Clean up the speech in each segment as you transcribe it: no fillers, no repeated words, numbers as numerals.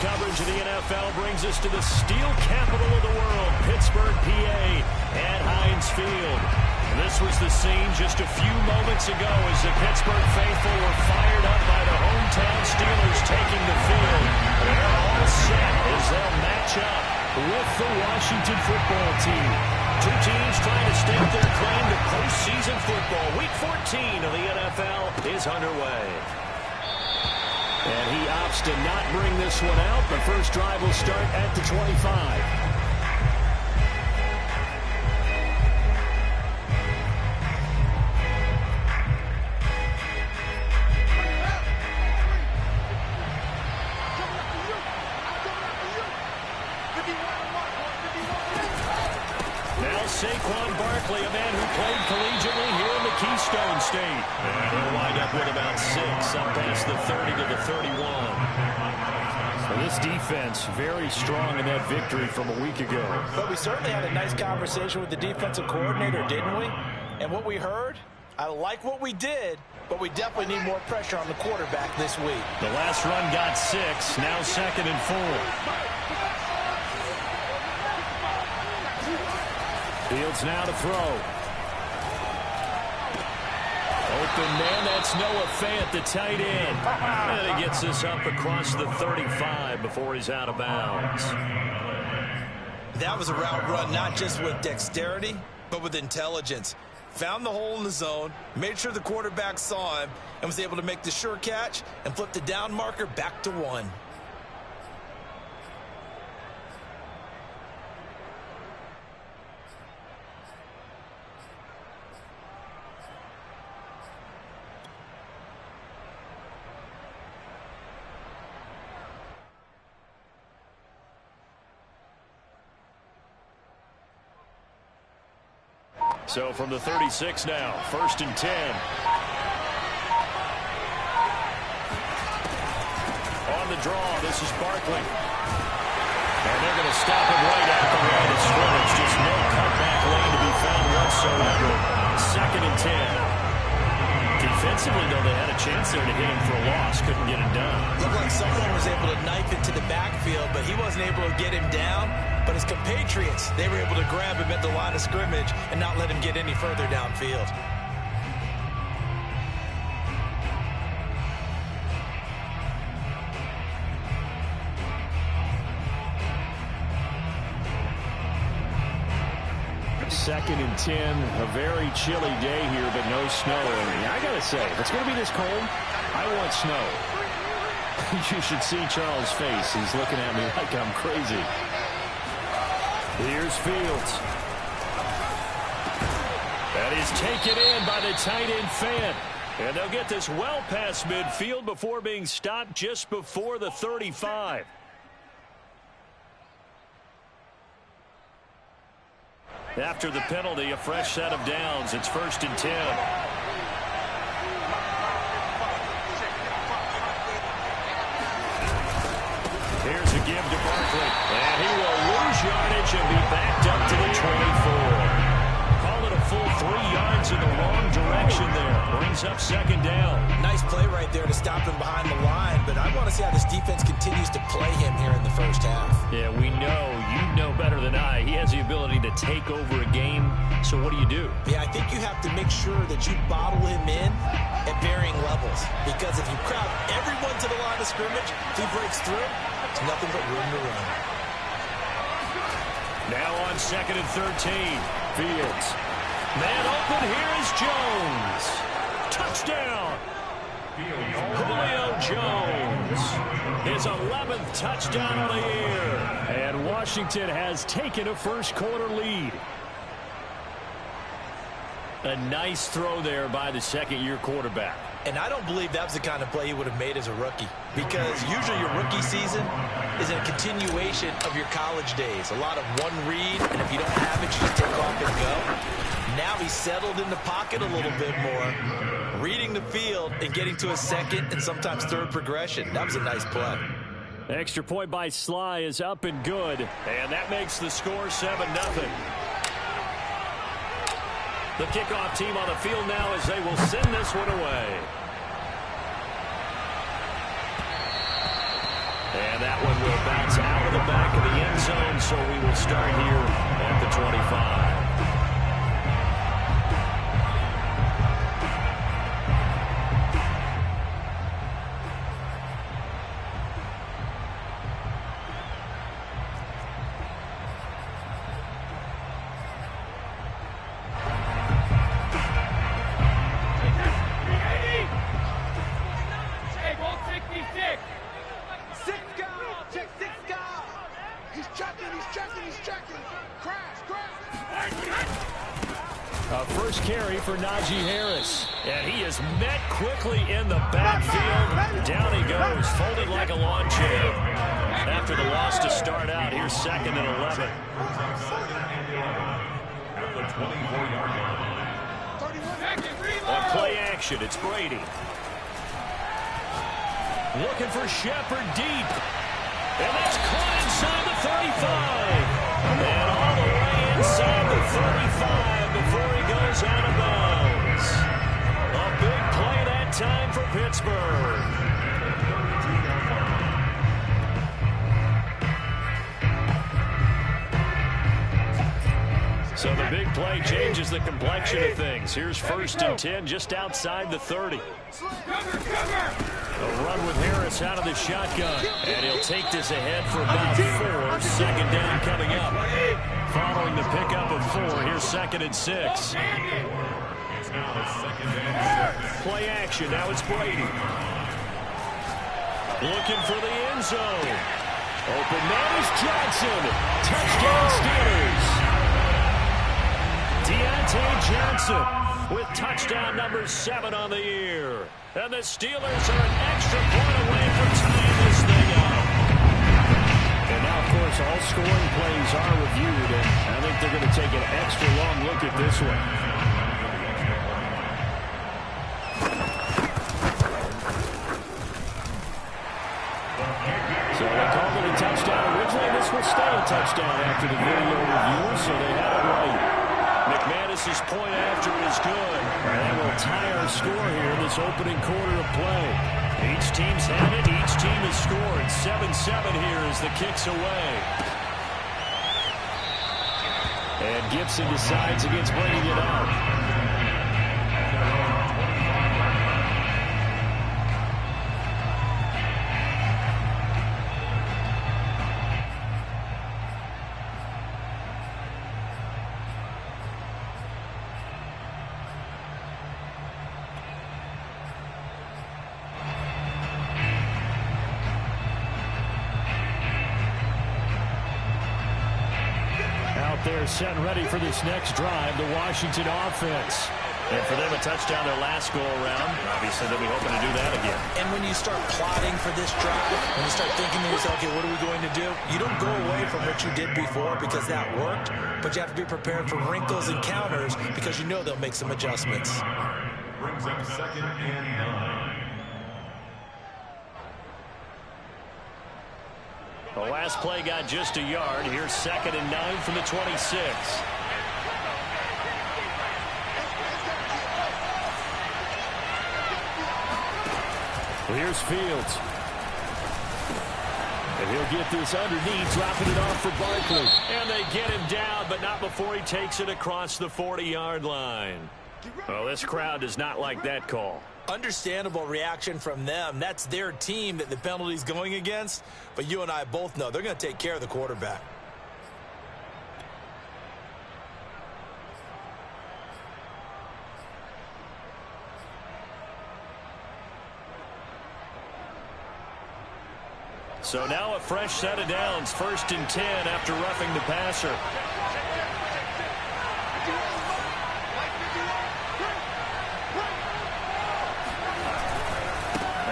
coverage of the NFL brings us to the steel capital of the world, Pittsburgh, PA, at Heinz Field. This was the scene just a few moments ago as the Pittsburgh faithful were fired up by the hometown Steelers taking the field. They're all set as they'll match up with the Washington football team. Two teams trying to stake their claim to postseason football. Week 14 of the NFL is underway. And he opts to not bring this one out. The first drive will start at the 25. Saquon Barkley, a man who played collegiately here in the Keystone State. And he'll wind up with about 6 up past the 30 to the 31. Well, this defense very strong in that victory from a week ago. But we certainly had a nice conversation with the defensive coordinator, didn't we? And what we heard, I like what we did, but we definitely need more pressure on the quarterback this week. The last run got 6, now 2nd and 4. Fields now to throw. Open man, that's Nola Fant, the tight end. And he gets this up across the 35 before he's out of bounds. That was a route run not just with dexterity, but with intelligence. Found the hole in the zone, made sure the quarterback saw him, and was able to make the sure catch and flip the down marker back to 1. So from the 36 now, 1st and 10. On the draw, this is Barkley. And they're going to stop him right at the line of scrimmage. Just no cutback lane to be found whatsoever. 2nd and 10. Defensively, though, they had a chance there to hit him for a loss. Couldn't get it done. Looked like someone was able to knife into the backfield, but he wasn't able to get him down. But his compatriots, they were able to grab him at the line of scrimmage and not let him get any further downfield. Second and 10, a very chilly day here, but no snow. I gotta say, if it's gonna be this cold, I want snow. You should see Charles' face. He's looking at me like I'm crazy. Here's Fields. That is taken in by the tight end Fant. And they'll get this well past midfield before being stopped just before the 35. After the penalty, a fresh set of downs. It's 1st and 10. Here's a give to Barkley. And he will lose yardage and be backed up to the 24. Call it a full 3 yards in the wrong direction there. Brings up 2nd down. Nice play right there to stop him behind the line, but I want to see how this defense continues to play him here in the first half. Yeah, we know. You know better than I. He has the ability to take over a game. So what do? Yeah, I think you have to make sure that you bottle him in at varying levels. Because if you crowd everyone to the line of scrimmage, if he breaks through, it's nothing but room to run. Now on 2nd and 13. Fields. Man open, here is Jones. Touchdown. Julio Jones. His 11th touchdown of the year. And Washington has taken a first-quarter lead. A nice throw there by the second-year quarterback. And I don't believe that was the kind of play he would have made as a rookie. Because usually your rookie season is a continuation of your college days. A lot of one read, and if you don't have it, you just take off and go. Now he's settled in the pocket a little bit more, reading the field and getting to a second and sometimes third progression. That was a nice play. Extra point by Sly is up and good. And that makes the score 7-0. The kickoff team on the field now as they will send this one away. And that one will bounce out of the back of the end zone, so we will start here at the 25. First carry for Najee Harris. And he is met quickly in the backfield. Down he goes, folded like a lawn chair. After the loss to start out, here's 2nd and 11. On play action, it's Brady. Looking for Shepard deep. And that's caught inside the 35. And all the way inside the 35 before he goes out of bounds. A big play that time for Pittsburgh. So the big play changes the complexion of things. Here's 1st and 10 just outside the 30. A run with Harris out of the shotgun. And he'll take this ahead for about 4. 2nd down coming up. Following the pickup of 4, here's 2nd and 6. Play action, now it's Brady. Looking for the end zone. Open man is Johnson. Touchdown Steelers. Deontay Johnson with touchdown number 7 on the year. And the Steelers are an extra point away from tying this thing up. And now, of course, all scoring plays are reviewed, and I think they're going to take an extra long look at this one. So they called it a touchdown originally. This will stay a touchdown after the video review, so they had it right. McManus's point after is good. And that will tie our score here in this opening quarter of play. Each team's had it. Each team has scored. 7-7 here as the kick's away. And Gibson decides against bringing it out. They're set and ready for this next drive, the Washington offense. And for them, a touchdown their last go-around. Obviously, they'll be hoping to do that again. And when you start plotting for this drive, when you start thinking to yourself, okay, what are we going to do? You don't go away from what you did before because that worked, but you have to be prepared for wrinkles and counters because you know they'll make some adjustments. Brings up 2nd and 9. The last play got just a yard. Here's 2nd and 9 from the 26. Well, here's Fields. And he'll get this underneath, dropping it off for Barkley. And they get him down, but not before he takes it across the 40-yard line. Well, this crowd does not like that call. Understandable reaction from them. That's their team that the penalty's going against. But you and I both know they're going to take care of the quarterback. So now a fresh set of downs. 1st and 10 after roughing the passer.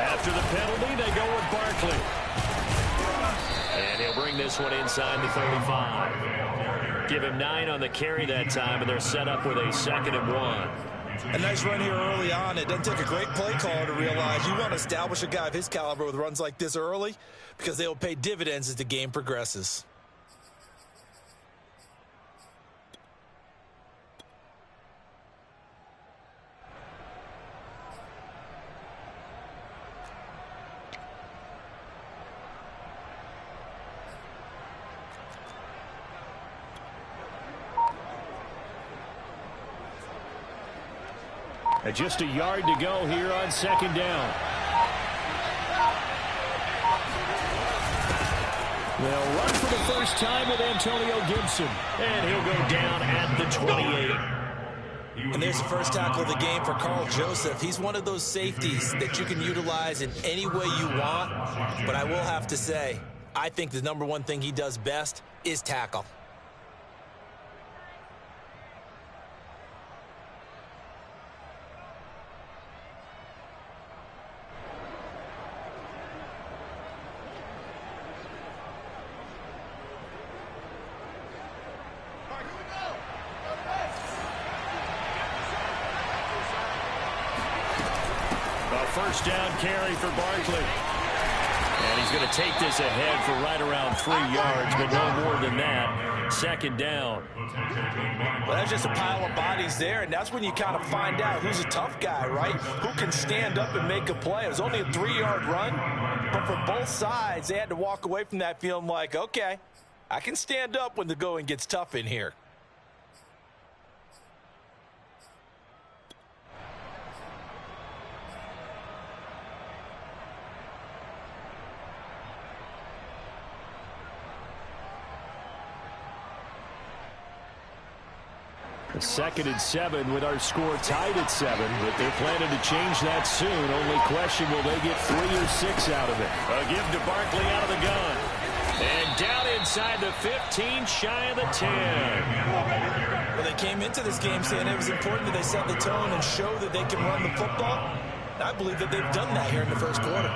After the penalty, they go with Barkley. And he'll bring this one inside the 35. Give him 9 on the carry that time, and they're set up with a 2nd and 1. A nice run here early on. It doesn't take a great play caller to realize you want to establish a guy of his caliber with runs like this early because they will pay dividends as the game progresses. And just a yard to go here on second down. They'll run for the first time with Antonio Gibson. And he'll go down at the 28. And there's the first tackle of the game for Carl Joseph. He's one of those safeties that you can utilize in any way you want. But I will have to say, I think the number one thing he does best is tackle. First down carry for Barkley. And he's going to take this ahead for right around 3 yards, but no more than that. Second down. Well, that's just a pile of bodies there, and that's when you kind of find out who's a tough guy, right? Who can stand up and make a play. It was only a 3-yard run, but for both sides, they had to walk away from that feeling like, okay, I can stand up when the going gets tough in here. Second and 7 with our score tied at 7, but they're planning to change that soon. Only question, will they get 3 or 6 out of it? A give to Barkley out of the gun. And down inside the 15, shy of the 10. Well, they came into this game saying it was important that they set the tone and show that they can run the football. And I believe that they've done that here in the first quarter.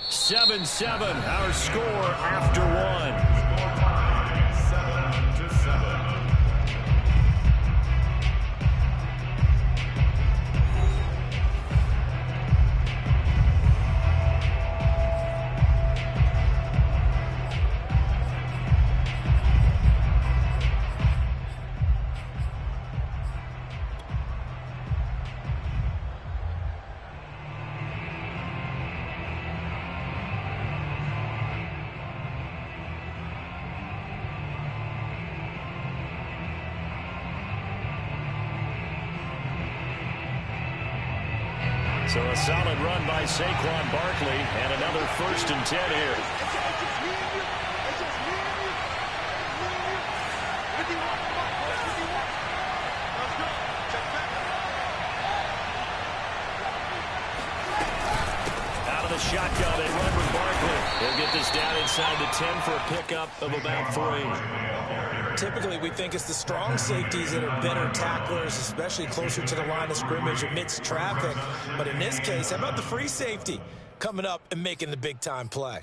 7-7, our score after 1. So a solid run by Saquon Barkley, and another 1st and 10 here. Out of the shotgun, they run with Barkley. He'll get this down inside the 10 for a pickup of about 3. Typically, we think it's the strong safeties that are better tacklers, especially closer to the line of scrimmage amidst traffic. But in this case, how about the free safety coming up and making the big-time play?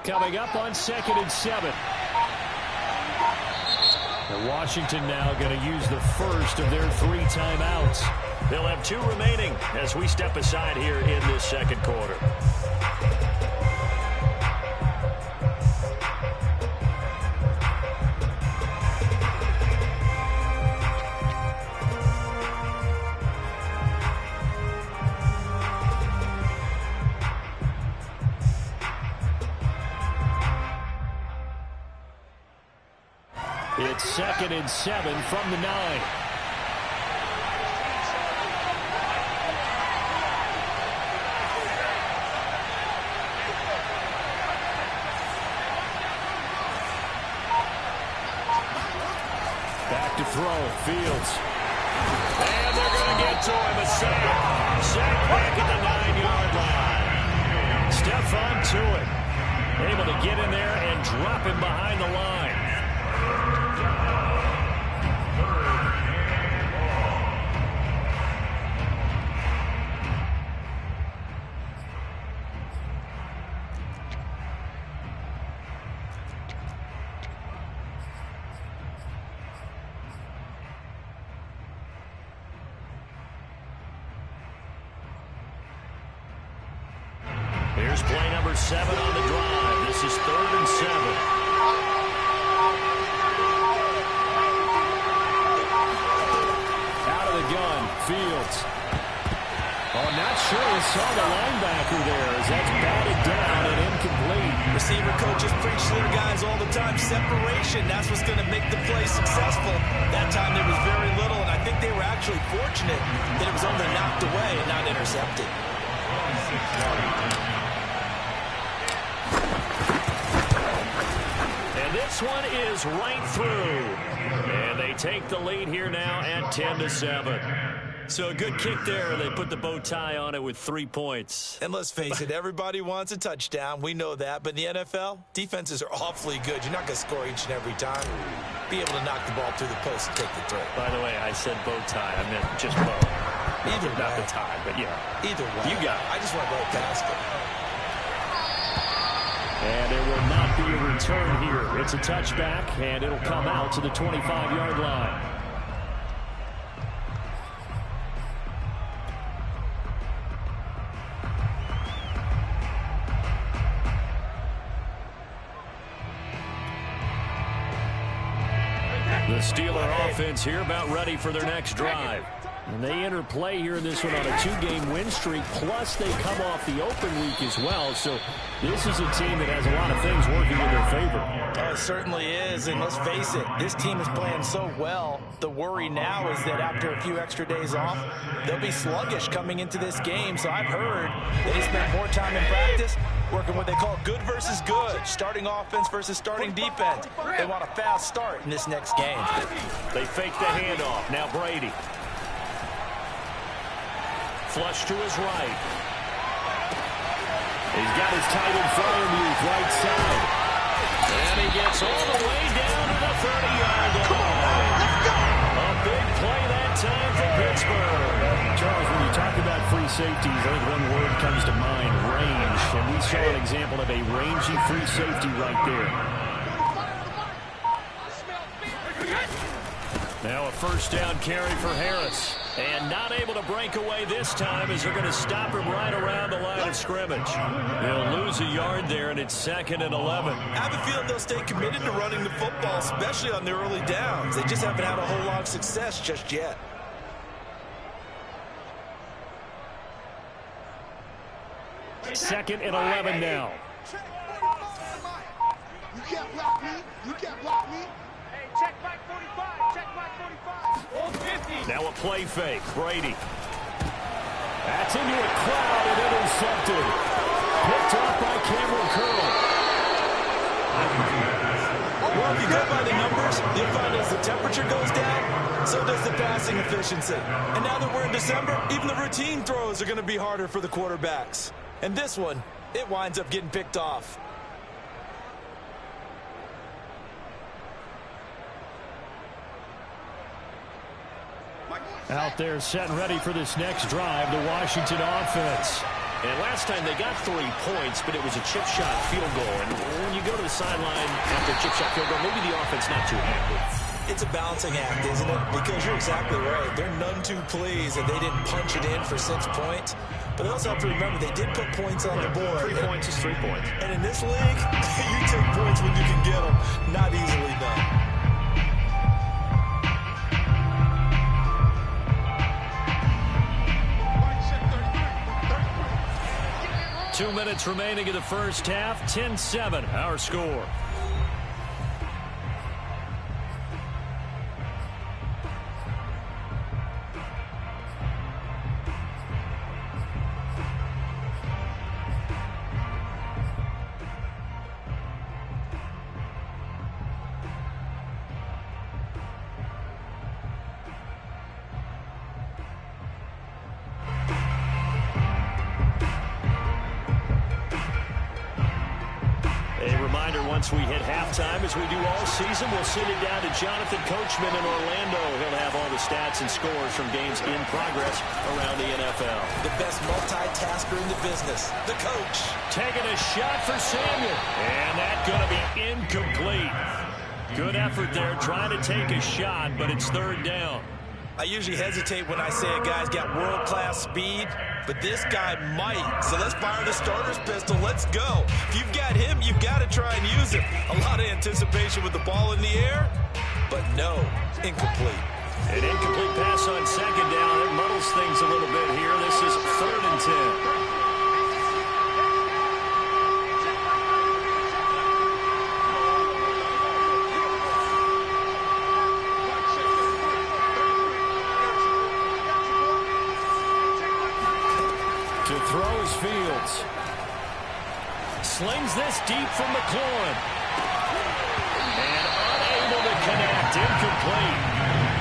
Coming up on 2nd and 7. And Washington now going to use the first of their 3 timeouts. They'll have 2 remaining as we step aside here in this second quarter. It's 2nd and 7 from the 9. Back to throw, Fields. And they're going to get to him, a sack. Sack back at the 9-yard line. Stephon Tuitt able to get in there and drop him behind the line. Here's play number 7 on the drive. This is 3rd and 7. Out of the gun, Fields. Oh, not sure he saw the linebacker there as that's batted down and incomplete. Receiver coaches preach to their guys all the time. Separation, that's what's going to make the play successful. That time there was very little, and I think they were actually fortunate that it was only knocked away and not intercepted. And this one is right through. And they take the lead here now at 10-7. So a good kick there. They put the bow tie on it with 3 points. And let's face it, everybody wants a touchdown. We know that. But in the NFL, defenses are awfully good. You're not going to score each and every time. Be able to knock the ball through the post and take the throw. By the way, I said bow tie. I meant just bow. Either not way. the tie, but yeah. Either way. You got it. I just want to go past it. And there will not be a return here. It's a touchback, and it'll come out to the 25-yard line. The Steeler offense here about ready for their next drive. And they enter play here in this one on a 2-game win streak, plus they come off the open week as well. So this is a team that has a lot of things working in their favor. Oh, it certainly is, and let's face it, this team is playing so well. The worry now is that after a few extra days off, they'll be sluggish coming into this game. So I've heard that they spent more time in practice working what they call good versus good, starting offense versus starting defense. They want a fast start in this next game. They fake the handoff. Now Brady. Flush to his right. He's got his tight end Fryermuth right side. And he gets all the way down to the 30-yard line. A big play that time for Pittsburgh. Charles, when you talk about free safeties, I think one word comes to mind, range. And we saw an example of a rangy free safety right there. Now a first down carry for Harris. And not able to break away this time as they're going to stop him right around the line of scrimmage. They'll lose a yard there, and it's 2nd and 11. I have a feeling they'll stay committed to running the football, especially on their early downs. They just haven't had a whole lot of success just yet. Second and 11 now. You can't block me. You can't block me. Hey, check back 45. Check back 45. 50. Now a play fake. Brady. That's into a crowd and intercepted. Picked off by Cameron Curl. Well, if you go by the numbers, you'll find as the temperature goes down, so does the passing efficiency. And now that we're in December, even the routine throws are going to be harder for the quarterbacks. And this one, it winds up getting picked off. Out there set and ready for this next drive, the Washington offense. And last time they got 3 points, but it was a chip shot field goal. And when you go to the sideline after a chip shot field goal, maybe the offense not too happy. It's a balancing act, isn't it? Because you're exactly right. They're none too pleased that they didn't punch it in for 6 points. But they also have to remember they did put points on the board. 3 points is 3 points. And in this league, you take points when you can get them. Not easily done. 2 minutes remaining in the first half. 10-7, our score. Once we hit halftime, as we do all season, we'll send it down to Jonathan Coachman in Orlando. He'll have all the stats and scores from games in progress around the NFL. The best multitasker in the business, the coach. Taking a shot for Samuel. And that's going to be incomplete. Good effort there, trying to take a shot, but it's 3rd down. I usually hesitate when I say a guy's got world-class speed, but this guy might. So let's fire the starter's pistol. Let's go. If you've got him, you've got to try and use him. A lot of anticipation with the ball in the air, but no, incomplete. An incomplete pass on second down. It muddles things a little bit here. This is 3rd and 10. To throw is Fields. Slings this deep from McLaurin. And unable to connect. Incomplete.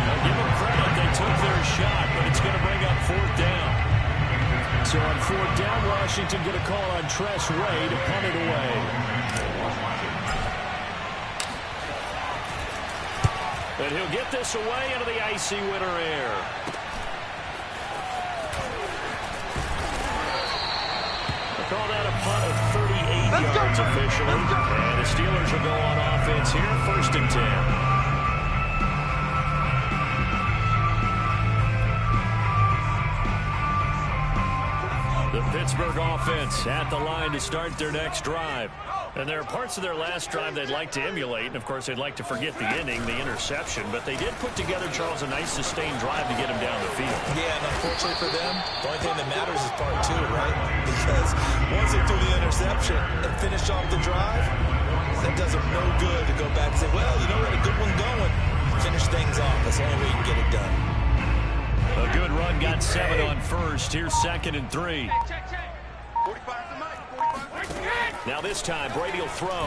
Now give them credit. They took their shot, but it's going to bring up 4th down. So on 4th down, Washington get a call on Tress Ray to punt it away. But he'll get this away into the icy winter air. Call that a punt of 38 yards officially. And the Steelers will go on offense here, 1st and 10. The Pittsburgh offense at the line to start their next drive. And there are parts of their last drive they'd like to emulate. And, of course, they'd like to forget the ending, the interception. But they did put together, Charles, a nice sustained drive to get him down the field. Yeah, and unfortunately for them, the only thing that matters is part 2, right? Because once they threw the interception and finished off the drive, that does them no good to go back and say, well, you know, we had a good one going. Finish things off. That's the only way you can get it done. A good run, got 7 on first. Here's 2nd and 3. Now this time, Brady will throw.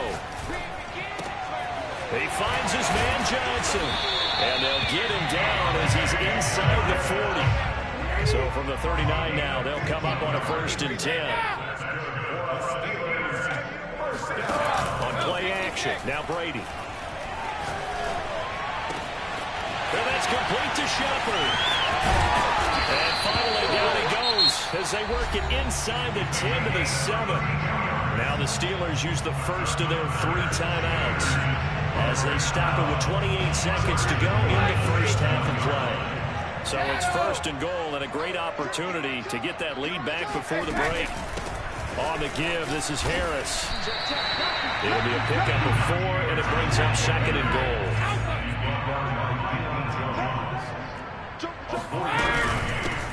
He finds his man Johnson. And they'll get him down as he's inside the 40. So from the 39 now, they'll come up on a 1st and 10. On play action, now Brady. And that's complete to Shepard. And finally down he goes as they work it inside the 10 to the 7. Now the Steelers use the first of their 3 timeouts as they stop it with 28 seconds to go in the first half of play. So it's 1st and goal and a great opportunity to get that lead back before the break. On the give, this is Harris. It'll be a pickup of 4, and it brings up 2nd and goal.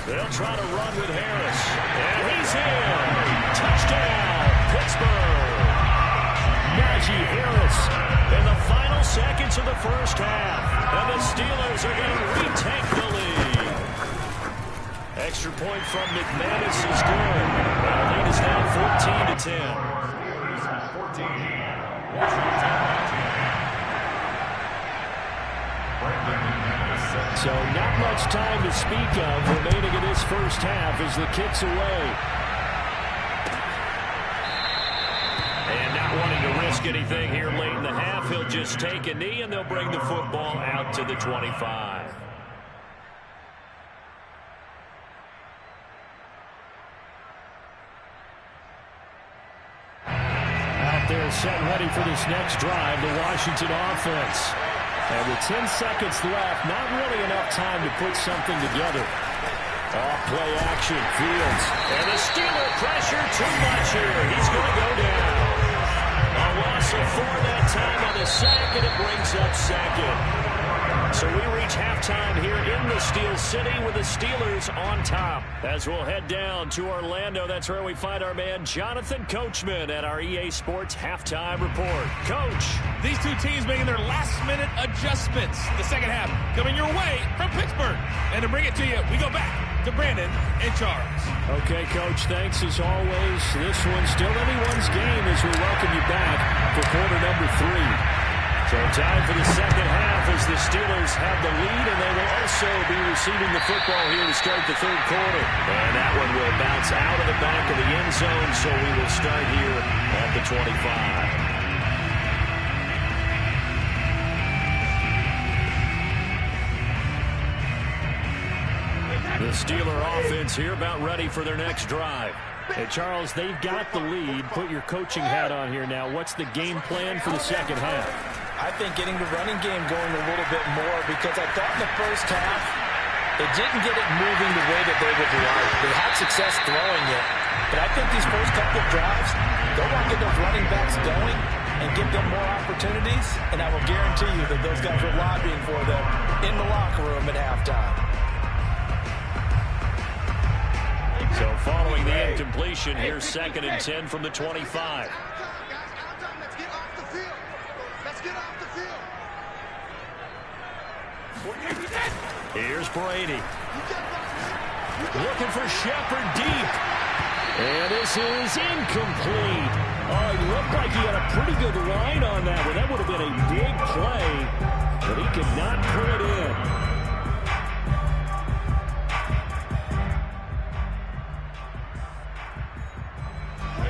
They'll try to run with Harris. And he's in. Touchdown, Pittsburgh. Najee Harris in the final seconds of the first half. And the Steelers are going to retake the lead. Extra point from McManus is good. The lead is now 14-10. So not much time to speak of remaining in this first half as the kick's away. And not wanting to risk anything here late in the half, he'll just take a knee and they'll bring the football out to the 25. Out there set ready for this next drive, the Washington offense. And with 10 seconds left, not really enough time to put something together. Off play action, Fields. And the Steeler pressure too much here. He's going to go down. A loss of 4 that time on the sack, and it brings up 2nd. So we reach halftime here in the Steel City with the Steelers on top. As we'll head down to Orlando, that's where we find our man Jonathan Coachman at our EA Sports Halftime Report. Coach. These two teams making their last-minute adjustments. The second half coming your way from Pittsburgh. And to bring it to you, we go back to Brandon and Charles. Okay, Coach, thanks as always. This one's still anyone's game as we welcome you back for quarter number 3. So time for the second half as the Steelers have the lead, and they will also be receiving the football here to start the third quarter. And that one will bounce out of the back of the end zone, so we will start here at the 25. The Steeler offense here about ready for their next drive. Hey, Charles, they've got the lead. Put your coaching hat on here now. What's the game plan for the second half? I think getting the running game going a little bit more because I thought in the first half It didn't get it moving the way that they would like. They had success throwing it, but I think these first couple of drives, they'll want to get those running backs going and give them more opportunities, and I will guarantee you that those guys are lobbying for them in the locker room at halftime. So following the incompletion, here's 2nd and 10 from the 25. Let's get off the field. Let's get off the field. Here's Brady. Looking for Shepard deep. And this is incomplete. Oh, he looked like he had a pretty good line on that one. That would have been a big play, but he could not pull it in.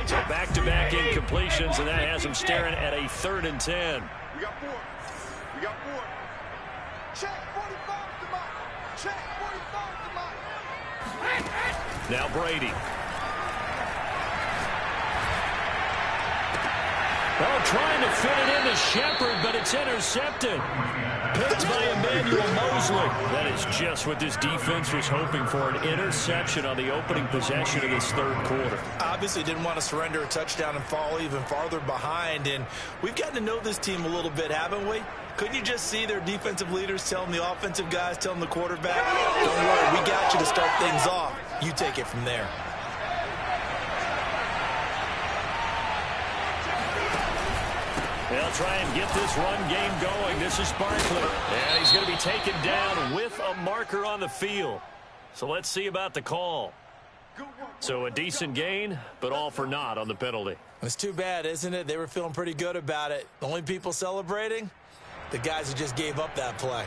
So back-to-back incompletions, and that has him staring at a 3rd and 10. We got 4. We got 4. Check 45 to Mike. Check 45 to Mike. Now Brady. Oh, trying to fit it into Shepard, but it's intercepted. Picked by Emmanuel Mosley. That is just what this defense was hoping for, an interception on the opening possession of this 3rd quarter. Obviously didn't want to surrender a touchdown and fall even farther behind, and we've gotten to know this team a little bit, haven't we? Couldn't you just see their defensive leaders telling the offensive guys, telling the quarterback, don't worry, we got you to start things off. You take it from there. They'll try and get this run game going. This is Barkley. And he's going to be taken down with a marker on the field. So let's see about the call. So a decent gain, but all for naught on the penalty. It's too bad, isn't it? They were feeling pretty good about it. The only people celebrating? The guys who just gave up that play.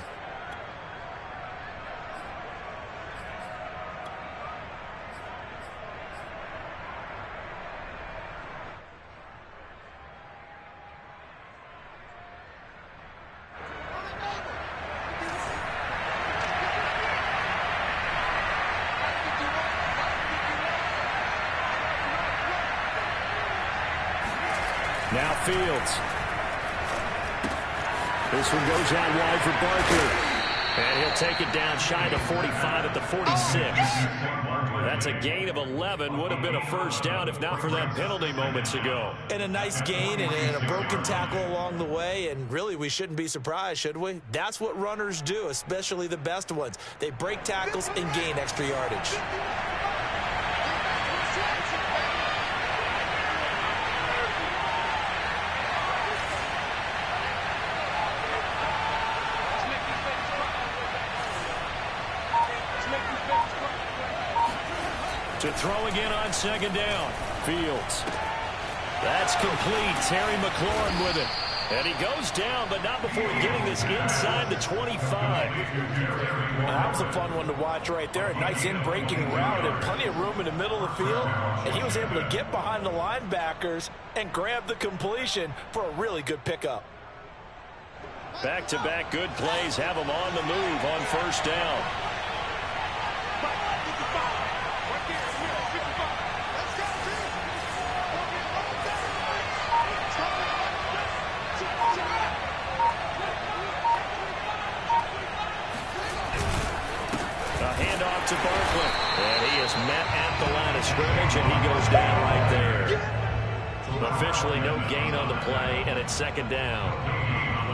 Now Fields. This one goes out wide for Barkley. And he'll take it down shy of 45 at the 46. That's a gain of 11. Would have been a first down if not for that penalty moments ago. And a nice gain and a broken tackle along the way. And really, we shouldn't be surprised, should we? That's what runners do, especially the best ones. They break tackles and gain extra yardage. To throw again on 2nd down. Fields. That's complete. Terry McLaurin with it. And he goes down, but not before getting this inside the 25. That was a fun one to watch right there. A nice in-breaking route and plenty of room in the middle of the field. And he was able to get behind the linebackers and grab the completion for a really good pickup. Back-to-back good plays have him on the move on 1st down. Handoff to Barkley. And he is met at the line of scrimmage, and he goes down right there. Officially no gain on the play, and it's 2nd down.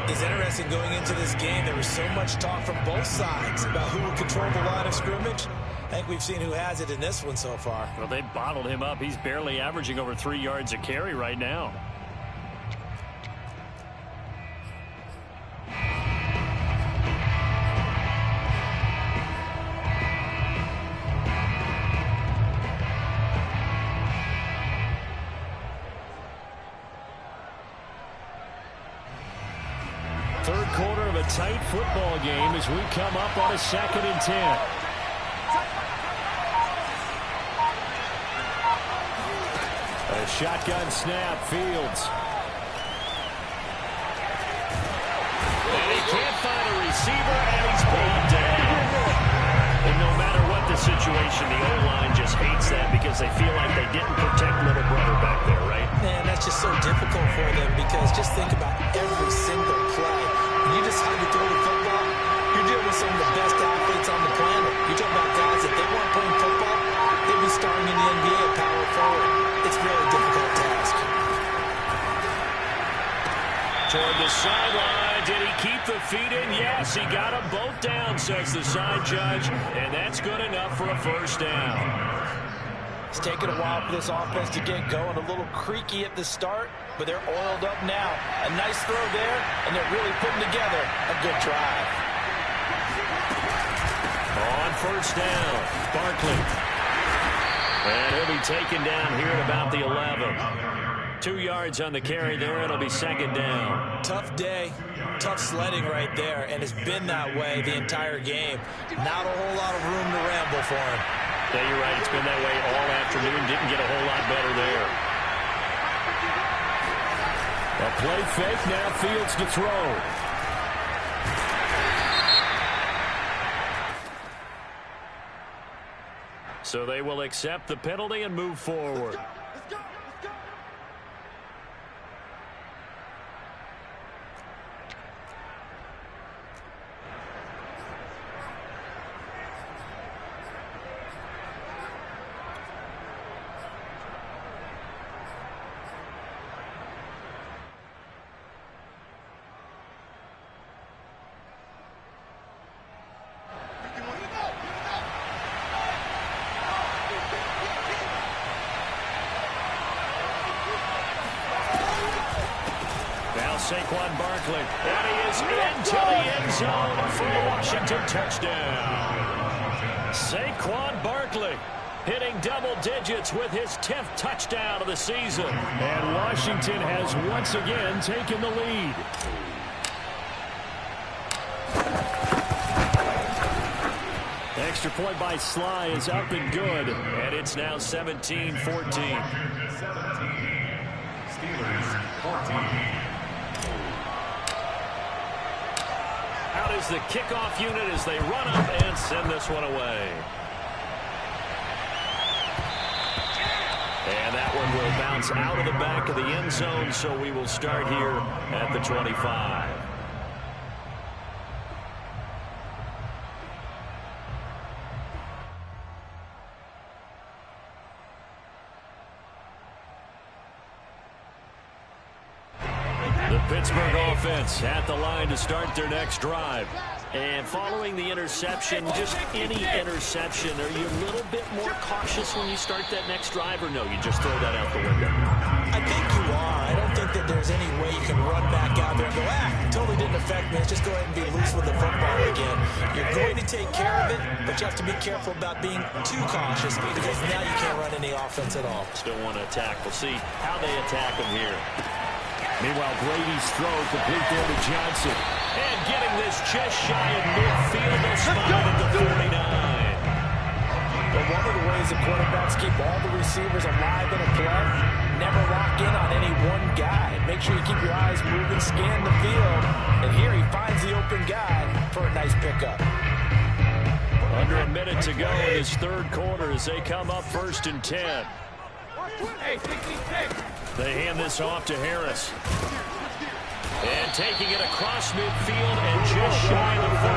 It's interesting going into this game. There was so much talk from both sides about who would control the line of scrimmage. I think we've seen who has it in this one so far. Well, they bottled him up. He's barely averaging over 3 yards a carry right now. Third quarter of a tight football game as we come up on a 2nd and 10. A shotgun snap, Fields. And he can't find a receiver, and he's pulled down. And no matter what the situation, the O-line just hates that because they feel like they didn't protect little brother back there, right? Man, that's just so difficult for them because just think about every single play. When you decide to throw the football, you're dealing with some of the best athletes on the planet. Toward the sideline. Did he keep the feet in? Yes, he got them both down, says the side judge. And that's good enough for a first down. It's taken a while for this offense to get going. A little creaky at the start, but they're oiled up now. A nice throw there, and they're really putting together a good drive. On first down, Barkley. And he'll be taken down here at about the 11. 2 yards on the carry there. It'll be second down. Tough day, tough sledding right there, and it's been that way the entire game. Not a whole lot of room to ramble for him. Yeah, you're right. It's been that way all afternoon. Didn't get a whole lot better there. A play fake. Now Fields to throw. So they will accept the penalty and move forward. Saquon Barkley, and he is into the end zone for a Washington touchdown. Saquon Barkley hitting double digits with his 10th touchdown of the season. And Washington has once again taken the lead. Extra point by Sly is up and good, and it's now 17-14. Steelers 14. Out is the kickoff unit as they run up and send this one away. And that one will bounce out of the back of the end zone, so we will start here at the 25. Pittsburgh offense at the line to start their next drive. And following the interception, just any interception, are you a little bit more cautious when you start that next drive, or no, you just throw that out the window? I think you are. I don't think that there's any way you can run back out there and go, totally didn't affect me. Let's just go ahead and be loose with the football again. You're going to take care of it, but you have to be careful about being too cautious because now you can't run any offense at all. Still want to attack. We'll see how they attack them here. Meanwhile, Brady's throw complete there to Johnson. And getting this just shy of midfield, they'll spot it at the 49. But one of the ways the quarterbacks keep all the receivers alive in a play, never lock in on any one guy. Make sure you keep your eyes moving, scan the field. And here he finds the open guy for a nice pickup. Under a minute to go in his third quarter as they come up 1st and 10. They hand this off to Harris. And taking it across midfield and just shy of the 40.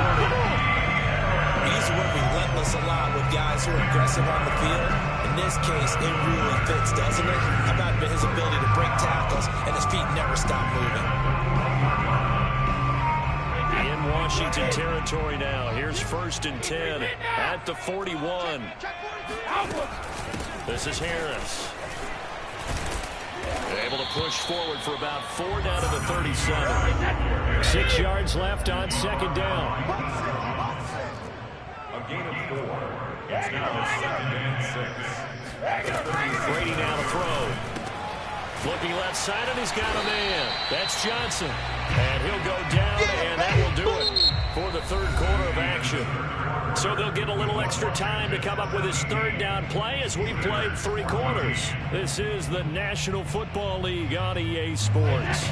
He's working relentless a lot with guys who are aggressive on the field. In this case, it really fits, doesn't it? How about his ability to break tackles and his feet never stop moving? In Washington territory now. Here's 1st and 10 at the 41. This is Harris. Able to push forward for about 4 down to the 37. 6 yards left on 2nd down. A gain of 4. It's now 2nd and 6. Brady now to throw. Looking left side, and he's got a man. That's Johnson. And he'll go down, and that will do it for the third quarter of action. So they'll get a little extra time to come up with his 3rd down play as we played 3 quarters. This is the National Football League on EA Sports.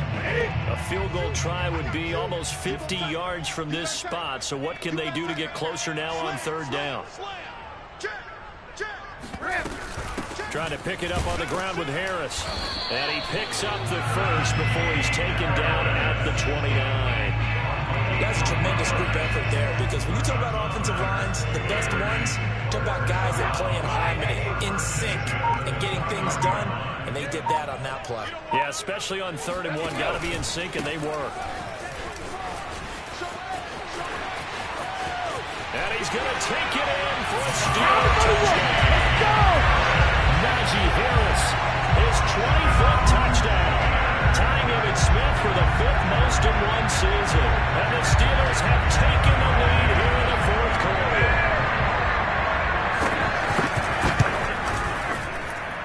A field goal try would be almost 50 yards from this spot. So what can they do to get closer now on 3rd down? Trying to pick it up on the ground with Harris. And he picks up the first before he's taken down at the 29. That's a tremendous group effort there because when you talk about offensive lines, the best ones, talk about guys that play in harmony, in sync, and getting things done. And they did that on that play. Yeah, especially on 3rd and 1. Got to be in sync, and they were. And he's going to take it in for a Steeler touchdown. Let's go! Najee Harris, his 25th touchdown, tying Emmitt Smith for the 5th most in one season. And the Steelers have taken the lead here in the 4th quarter.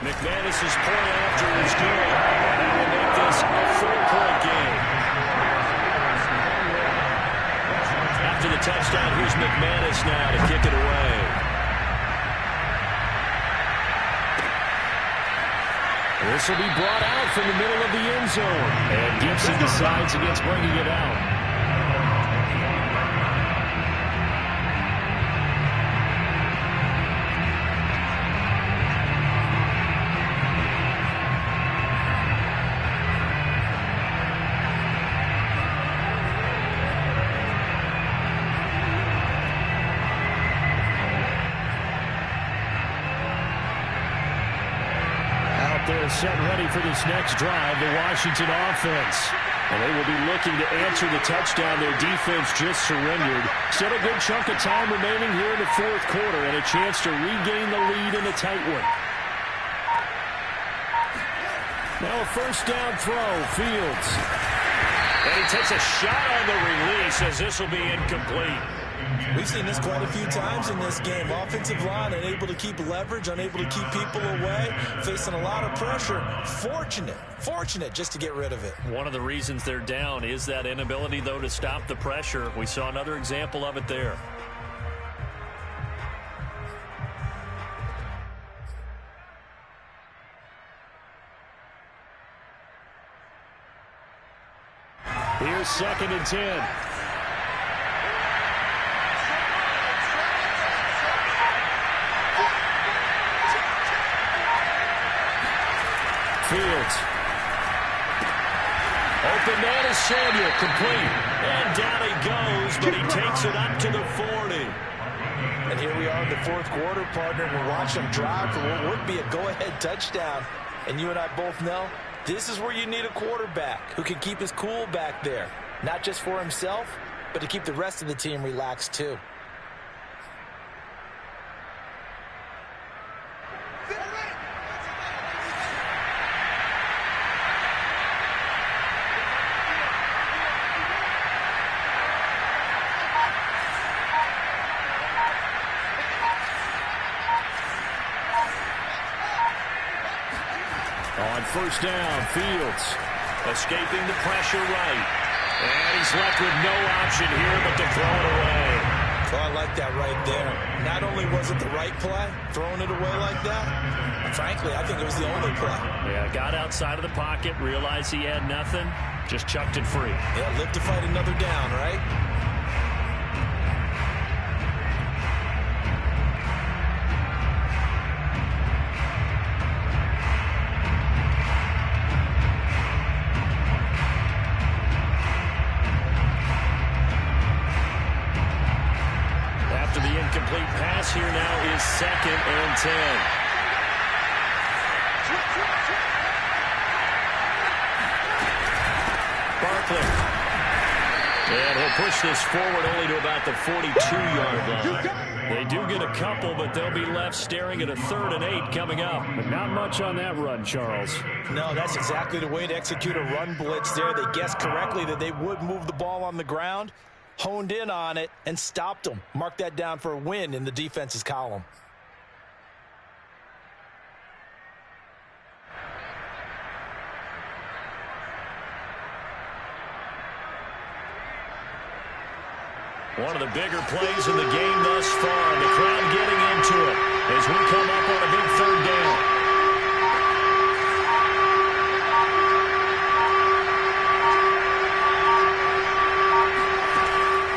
McManus's point after is good. And that will make this a 4-point game. After the touchdown, here's McManus now to kick it away. This will be brought out from the middle of the end zone. And Gibson decides against bringing it out. They're set ready for this next drive, the Washington offense. And they will be looking to answer the touchdown their defense just surrendered. Still a good chunk of time remaining here in the 4th quarter and a chance to regain the lead in a tight one. Now a 1st down throw, Fields. And he takes a shot on the release as this will be incomplete. We've seen this quite a few times in this game. Offensive line unable to keep leverage, unable to keep people away, facing a lot of pressure. Fortunate just to get rid of it. One of the reasons they're down is that inability, though, to stop the pressure. We saw another example of it there. Here's 2nd and 10. Fields. Open man is Samuel, complete. And down he goes, but he takes it up to the 40. And here we are in the 4th quarter, partner. We're watching him drive for what would be a go-ahead touchdown. And you and I both know this is where you need a quarterback who can keep his cool back there. Not just for himself, but to keep the rest of the team relaxed too. On 1st down, Fields escaping the pressure right. And he's left with no option here but to throw it away. Oh, I like that right there. Not only was it the right play, throwing it away like that, frankly, I think it was the only play. Yeah, got outside of the pocket, realized he had nothing, just chucked it free. Yeah, live to fight another down, right? Incomplete pass here now is 2nd and 10. Barkley. And he'll push this forward only to about the 42-yard line. They do get a couple, but they'll be left staring at a 3rd and 8 coming up. But not much on that run, Charles. No, that's exactly the way to execute a run blitz there. They guessed correctly that they would move the ball on the ground, honed in on it, and stopped them. Mark that down for a win in the defense's column. One of the bigger plays in the game thus far. The crowd getting into it as we come up on a big 3rd down.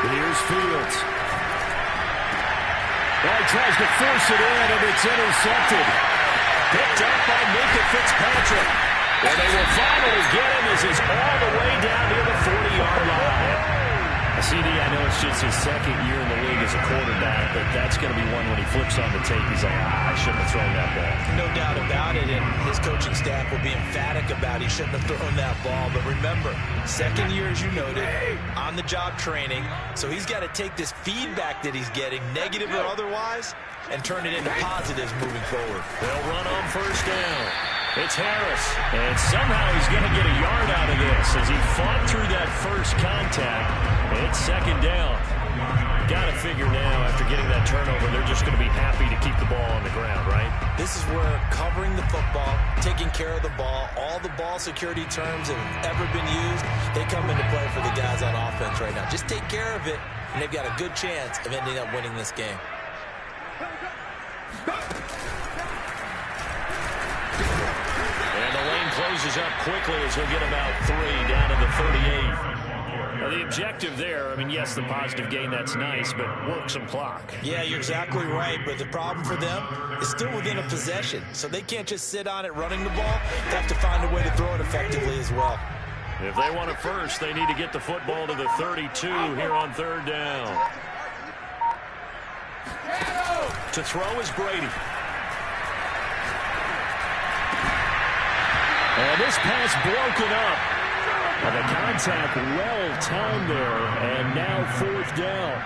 Here's Fields. Well, he tries to force it in, and it's intercepted. Picked up by Minka Fitzpatrick. Well, they will finally get him as he's all the way down near the 40-yard line. CD, I know it's just his 2nd year in the league as a quarterback, but that's going to be one when he flips on the tape, he's like, I shouldn't have thrown that ball. No doubt about it, and his coaching staff will be emphatic about he shouldn't have thrown that ball. But remember, second year, as you noted, on-the-job training, so he's got to take this feedback that he's getting, negative or otherwise, and turn it into positives moving forward. They'll run on first down. It's Harris, and somehow he's going to get a yard out of this as he fought through that first contact. It's second down. Got to figure now, after getting that turnover, they're just going to be happy to keep the ball on the ground, right? This is where covering the football, taking care of the ball, all the ball security terms that have ever been used, they come into play for the guys on offense right now. Just take care of it, and they've got a good chance of ending up winning this game. And the lane closes up quickly as he'll get about 3 down to the 38. Now, the objective there, I mean, yes, the positive gain, that's nice, but work some clock. Yeah, you're exactly right, but the problem for them is still within a possession, so they can't just sit on it running the ball. They have to find a way to throw it effectively as well. If they want it first, they need to get the football to the 32 here on third down. To throw is Brady. And this pass broken up. And the contact well timed there, and now fourth down.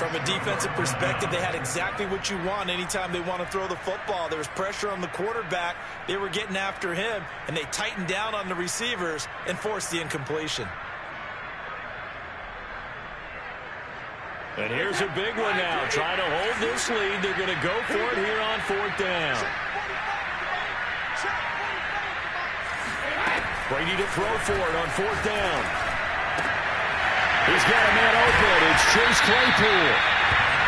From a defensive perspective, they had exactly what you want anytime they want to throw the football. There was pressure on the quarterback. They were getting after him, and they tightened down on the receivers and forced the incompletion. And here's a big one now. Trying to hold this lead. They're going to go for it here on fourth down. Brady to throw for it on fourth down. He's got a man open. It's Chase Claypool.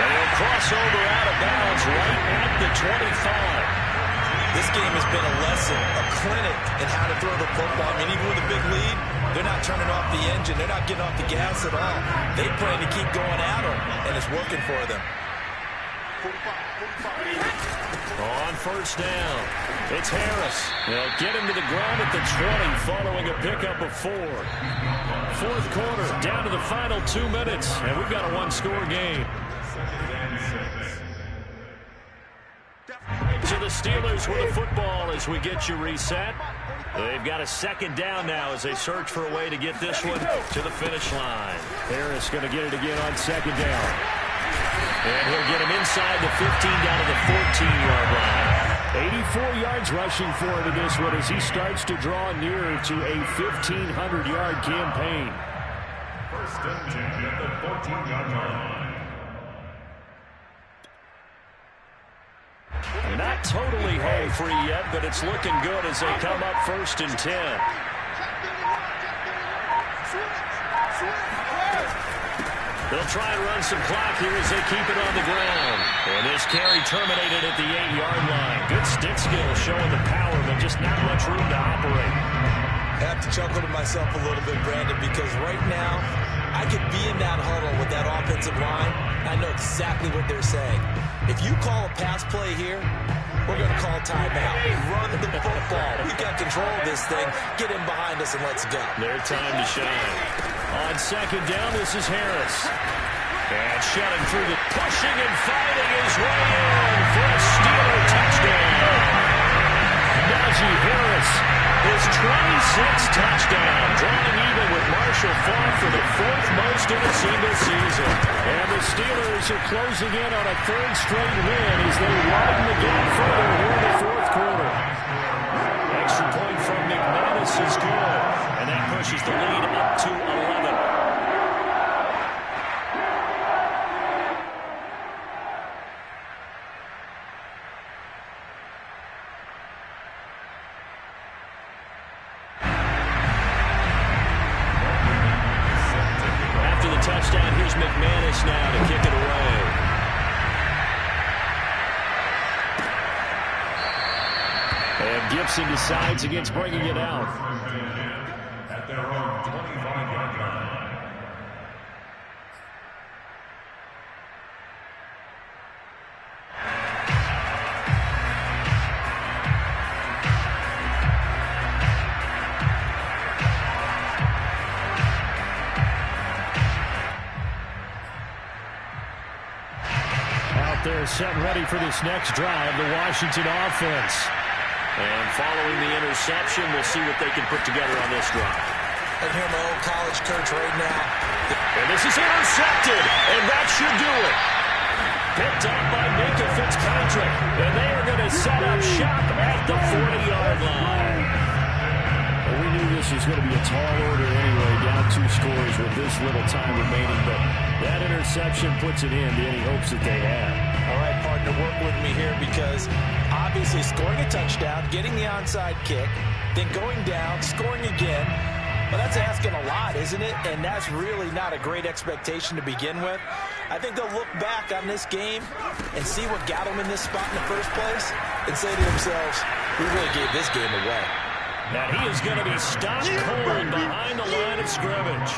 And he'll cross over out of bounds right at the 25. This game has been a lesson, a clinic in how to throw the football. I mean, even with a big lead, they're not turning off the engine. They're not getting off the gas at all. They plan to keep going at them, and it's working for them. On first down, it's Harris. They'll get him to the ground at the 20 following a pickup of 4. Fourth quarter, down to the final 2 minutes, and we've got a one-score game. So the Steelers with the football as we get you reset. They've got a second down now as they search for a way to get this one to the finish line. Harris going to get it again on second down. And he'll get him inside the 15 down to the 14-yard line. 84 yards rushing for him in this one as he starts to draw nearer to a 1,500-yard campaign. First and 10 at the 14-yard line. Not totally home free yet, but it's looking good as they come up first and 10. They'll try and run some clock here as they keep it on the ground. And this carry terminated at the 8-yard line. Good stick skill showing the power, but just not much room to operate. I have to chuckle to myself a little bit, Brandon, because right now I could be in that huddle with that offensive line. I know exactly what they're saying. If you call a pass play here, we're going to call timeout. Run the football. We've got control of this thing. Get in behind us and let's go. Their time to shine. On second down, this is Harris. And shutting through the pushing and fighting his way in for a Steeler touchdown. Najee Harris, his 26th touchdown, drawing even with Marshall Faulk for the 4th most in a single season. And the Steelers are closing in on a 3rd straight win as they widen the gap further here in the 4th quarter. Extra point from McManus is good, and that pushes the lead up to 11. Touchdown. Here's McManus now to kick it away. And Gibson decides against bringing it out. At their own 25-yard line. there set ready for this next drive, the Washington offense. And following the interception, we'll see what they can put together on this drive. I can hear my old college coach right now. And this is intercepted, and that should do it. Picked up by Minka Fitzpatrick, and they are going to set up shop at the 40-yard line. Well, we knew this was going to be a tall order anyway, down 2 scores with this little time remaining, but that interception puts it in to any hopes that they had. All right, partner, work with me here because obviously scoring a touchdown, getting the onside kick, then going down, scoring again. Well, that's asking a lot, isn't it? And that's really not a great expectation to begin with. I think they'll look back on this game and see what got them in this spot in the first place and say to themselves, we really gave this game away. Now he is going to be stopped cold behind the line of scrimmage.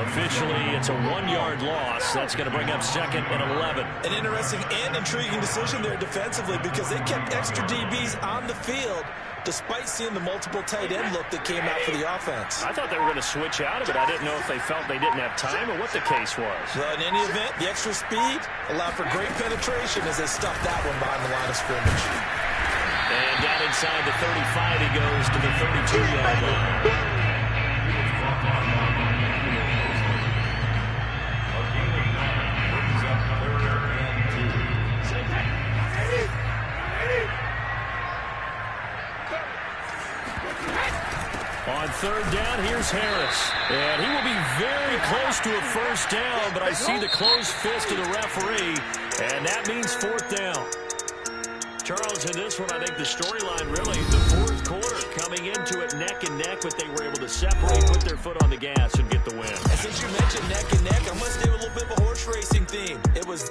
Officially, it's a 1-yard loss. That's going to bring up 2nd and 11. An interesting and intriguing decision there defensively because they kept extra DBs on the field despite seeing the multiple tight end look that came out for the offense. I thought they were going to switch out of it. I didn't know if they felt they didn't have time or what the case was. Well, in any event, the extra speed allowed for great penetration as they stuffed that one behind the line of scrimmage. And down inside the 35, he goes to the 32-yard line. On 3rd down, here's Harris. And he will be very close to a first down, but I see the closed fist of the referee, and that means 4th down. Charles, in this one, I think the storyline really, the 4th quarter, coming into it neck and neck, but they were able to separate, put their foot on the gas, and get the win. And since you mentioned neck and neck, I'm going to stay with a little bit of a horse racing theme. It was